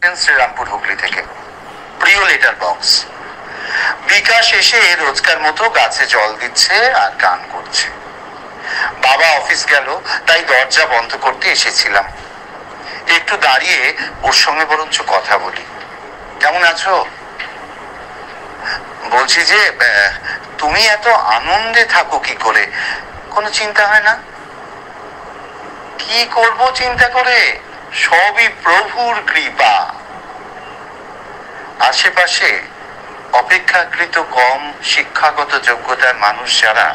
লিখতেন শ্রীরামপুর হুগলি থেকে। প্রিয় লেটার বক্স, বিকাশ এসে রোজকার মতো গাছে জল দিচ্ছে আর গান করছে। বাবা অফিস গেল, তাই দরজা বন্ধ করতে এসেছিলাম। একটু দাঁড়িয়ে ওর সঙ্গে বরঞ্চ কথা বলি। কেমন আছো? বলছি যে তুমি এত আনন্দে থাকো কি করে? কোনো চিন্তা হয় না? কি করব চিন্তা করে? সবই প্রভুর কৃপা। আশেপাশে অপেক্ষাকৃত কম শিক্ষাগত যোগ্যতার মানুষ যারা,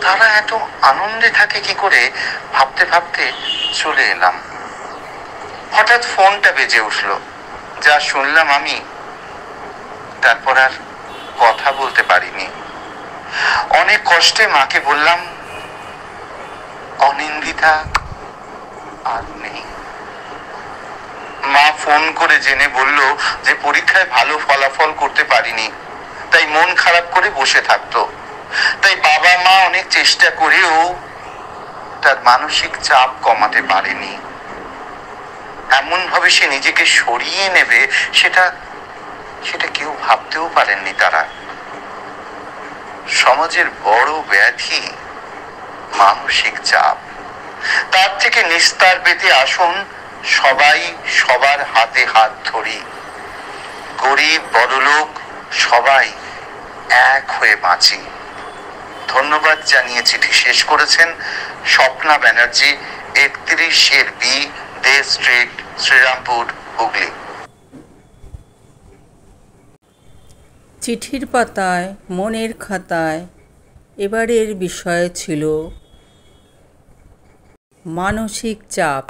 তারা এত আনন্দে থাকে কি করে ভাবতে ভাবতে চলে এলাম। হঠাৎ ফোনটা বেজে উঠলো। যা শুনলাম আমি, তারপর আর কথা বলতে পারিনি। অনেক কষ্টে মাকে বললাম, অনিন্দিতা আর নেই। মা ফোন করে জেনে বলল যে পরীক্ষায় ভালো ফলাফল করতে পারিনি, তাই মন খারাপ করে বসে থাকতো। তাই বাবা মা অনেক চেষ্টা করেও তার মানসিক চাপ কমাতে পারেনি। এমন ভাবে সে নিজেকে সরিয়ে নেবে সেটা কেউ ভাবতেও পারেননি তারা। সমাজের বড় ব্যাধি মানসিক চাপ। তার থেকে নিস্তার পেতে আসুন সবাই সবার হাতে হাত ধরি। গরিব বড়লোক সবাই এক হয়ে বাঁচি। ধন্যবাদ জানিয়ে চিঠি শেষ করেছেন স্বপ্না ব্যানার্জি, 31 দে স্ট্রিট, শ্রীরামপুর, হুগলি। চিঠির পাতায়, মনের খাতায় এবারের বিষয় ছিল মানসিক চাপ।